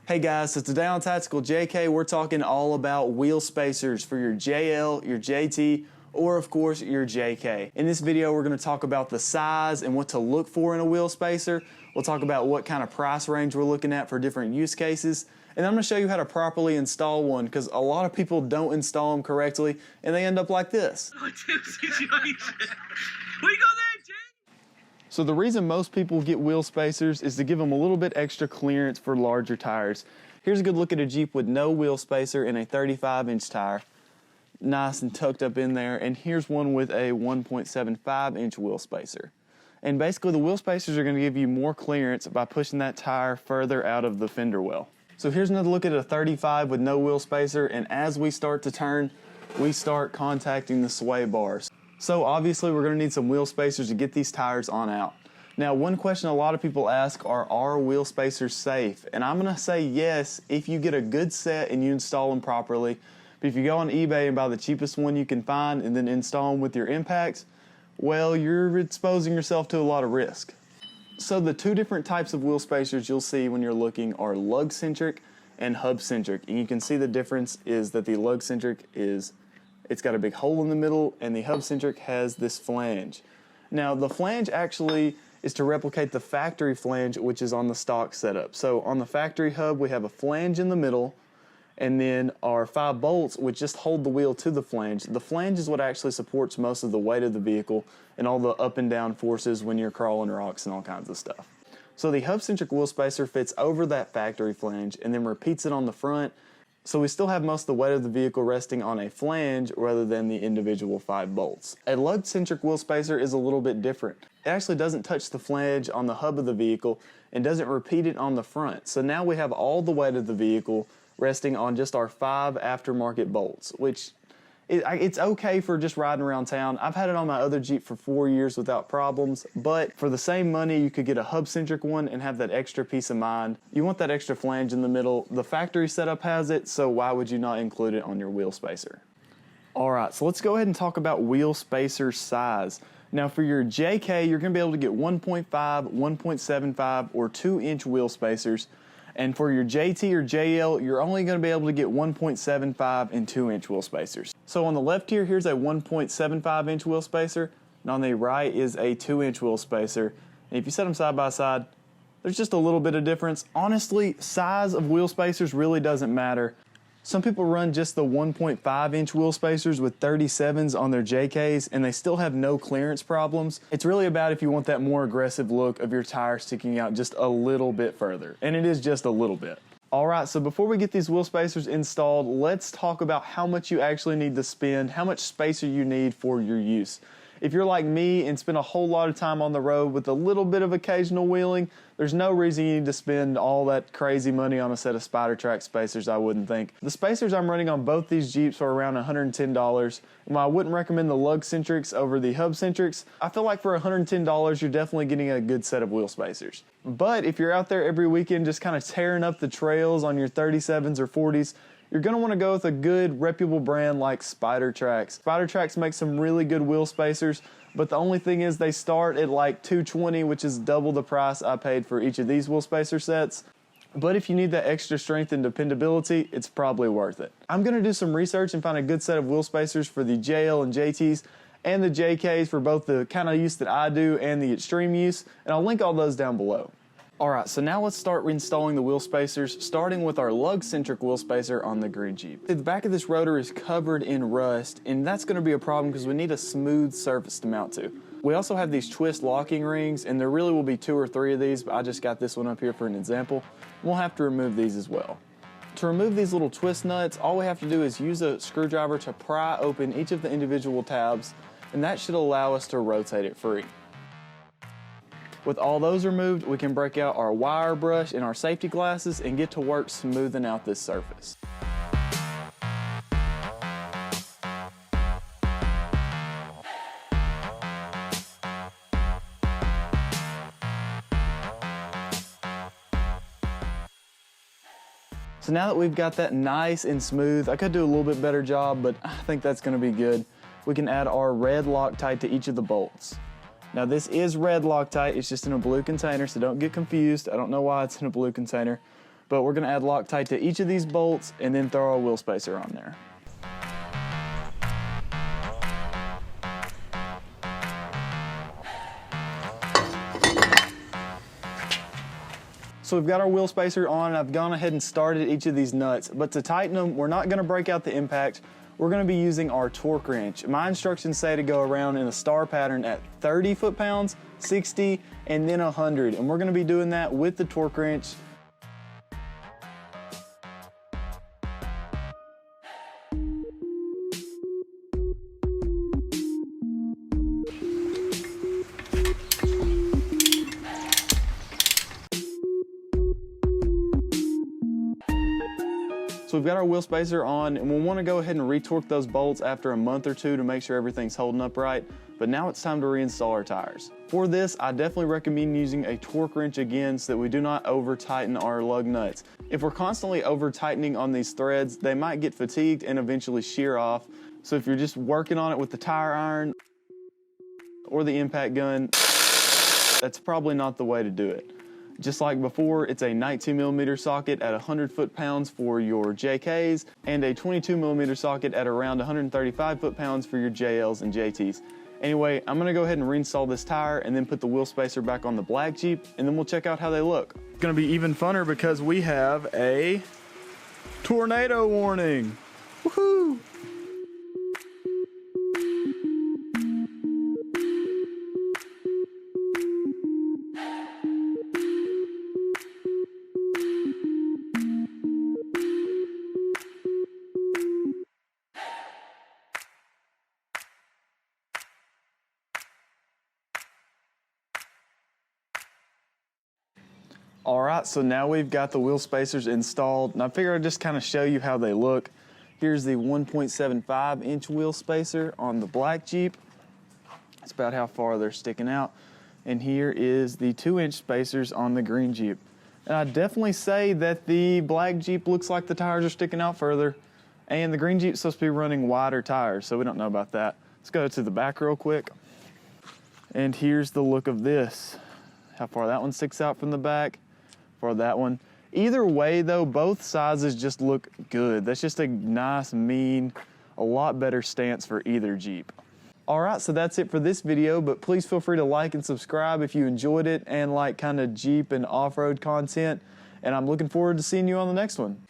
Hey guys, so today on Tactical JK, we're talking all about wheel spacers for your JL, your JT, or of course your JK. In this video, we're going to talk about the size and what to look for in a wheel spacer. We'll talk about what kind of price range we're looking at for different use cases. And I'm going to show you how to properly install one because a lot of people don't install them correctly and they end up like this. So the reason most people get wheel spacers is to give them a little bit extra clearance for larger tires. Here's a good look at a Jeep with no wheel spacer and a 35-inch tire. Nice and tucked up in there. And here's one with a 1.75-inch wheel spacer. And basically the wheel spacers are going to give you more clearance by pushing that tire further out of the fender well. So here's another look at a 35 with no wheel spacer, and as we start to turn, we start contacting the sway bars. So obviously we're going to need some wheel spacers to get these tires on out. Now one question a lot of people ask are wheel spacers safe? And I'm going to say yes if you get a good set and you install them properly. But if you go on eBay and buy the cheapest one you can find and then install them with your impacts, well, you're exposing yourself to a lot of risk. So the two different types of wheel spacers you'll see when you're looking are Lug-centric and Hub-centric. And you can see the difference is that the Lug-centric it's got a big hole in the middle, and the Hub-centric has this flange. Now the flange actually is to replicate the factory flange, which is on the stock setup. So on the factory Hub we have a flange in the middle, and then our 5 bolts which just hold the wheel to the flange. The flange is what actually supports most of the weight of the vehicle and all the up and down forces when you're crawling rocks and all kinds of stuff. So the Hub-centric wheel spacer fits over that factory flange and then repeats it on the front. So we still have most of the weight of the vehicle resting on a flange rather than the individual 5 bolts. A Lug-centric wheel spacer is a little bit different. It actually doesn't touch the flange on the hub of the vehicle and doesn't repeat it on the front. So now we have all the weight of the vehicle resting on just our 5 aftermarket bolts, which it's okay for just riding around town. I've had it on my other Jeep for 4 years without problems, but for the same money you could get a Hub-centric one and have that extra peace of mind. You want that extra flange in the middle. The factory setup has it, so why would you not include it on your wheel spacer? Alright, so let's go ahead and talk about wheel spacer size. Now for your JK, you're going to be able to get 1.5, 1.75, or 2-inch wheel spacers. And for your JT or JL, you're only going to be able to get 1.75 and 2-inch wheel spacers. So on the left here, here's a 1.75-inch wheel spacer, and on the right is a 2-inch wheel spacer. And if you set them side by side, there's just a little bit of difference. Honestly, size of wheel spacers really doesn't matter. Some people run just the 1.5-inch wheel spacers with 37s on their JKs and they still have no clearance problems. It's really about if you want that more aggressive look of your tire sticking out just a little bit further. And it is just a little bit. Alright, so before we get these wheel spacers installed, let's talk about how much you actually need to spend, how much spacer you need for your use. If you're like me and spend a whole lot of time on the road with a little bit of occasional wheeling, there's no reason you need to spend all that crazy money on a set of Spidertrax spacers, I wouldn't think. The spacers I'm running on both these Jeeps are around $110. And while I wouldn't recommend the Lug-centrics over the Hub-centrics, I feel like for $110 you're definitely getting a good set of wheel spacers. But if you're out there every weekend just kind of tearing up the trails on your 37s or 40s, you're going to want to go with a good, reputable brand like Spidertrax. Spidertrax makes some really good wheel spacers, but the only thing is they start at like $220, which is double the price I paid for each of these wheel spacer sets. But if you need that extra strength and dependability, it's probably worth it. I'm going to do some research and find a good set of wheel spacers for the JL and JTs and the JKs for both the kind of use that I do and the extreme use, and I'll link all those down below. Alright, so now let's start reinstalling the wheel spacers, starting with our Lug-centric wheel spacer on the green Jeep. The back of this rotor is covered in rust, and that's going to be a problem because we need a smooth surface to mount to. We also have these twist locking rings, and there really will be 2 or 3 of these, but I just got this one up here for an example. We'll have to remove these as well. To remove these little twist nuts, all we have to do is use a screwdriver to pry open each of the individual tabs, and that should allow us to rotate it free. With all those removed, we can break out our wire brush and our safety glasses and get to work smoothing out this surface. So now that we've got that nice and smooth, I could do a little bit better job, but I think that's going to be good. We can add our red Loctite to each of the bolts. Now this is red Loctite, it's just in a blue container, so don't get confused. I don't know why it's in a blue container. but we're gonna add Loctite to each of these bolts and then throw our wheel spacer on there. So we've got our wheel spacer on, and I've gone ahead and started each of these nuts, but to tighten them, we're not gonna break out the impact. We're gonna be using our torque wrench. My instructions say to go around in a star pattern at 30 foot-pounds, 60, and then 100. And we're gonna be doing that with the torque wrench. So we've got our wheel spacer on, and we'll want to go ahead and retorque those bolts after a month or two to make sure everything's holding up right. But now it's time to reinstall our tires. For this, I definitely recommend using a torque wrench again so that we do not over tighten our lug nuts. If we're constantly over tightening on these threads, they might get fatigued and eventually shear off. So if you're just working on it with the tire iron or the impact gun, that's probably not the way to do it. Just like before, it's a 19mm socket at 100 foot-pounds for your JKs and a 22mm socket at around 135 foot-pounds for your JLs and JTs. Anyway, I'm gonna go ahead and reinstall this tire and then put the wheel spacer back on the black Jeep, and then we'll check out how they look. It's gonna be even funner because we have a tornado warning. Woohoo! All right, so now we've got the wheel spacers installed, and I figured I'd just kind of show you how they look. Here's the 1.75-inch wheel spacer on the black Jeep. That's about how far they're sticking out. And here is the 2-inch spacers on the green Jeep. And I'd definitely say that the black Jeep looks like the tires are sticking out further, and the green Jeep's supposed to be running wider tires, so we don't know about that. Let's go to the back real quick. And here's the look of this. How far that one sticks out from the back. For that one. Either way though, both sizes just look good. That's just a nice, mean, a lot better stance for either Jeep. All right, so that's it for this video, but please feel free to like and subscribe if you enjoyed it and like kind of Jeep and off-road content. And I'm looking forward to seeing you on the next one.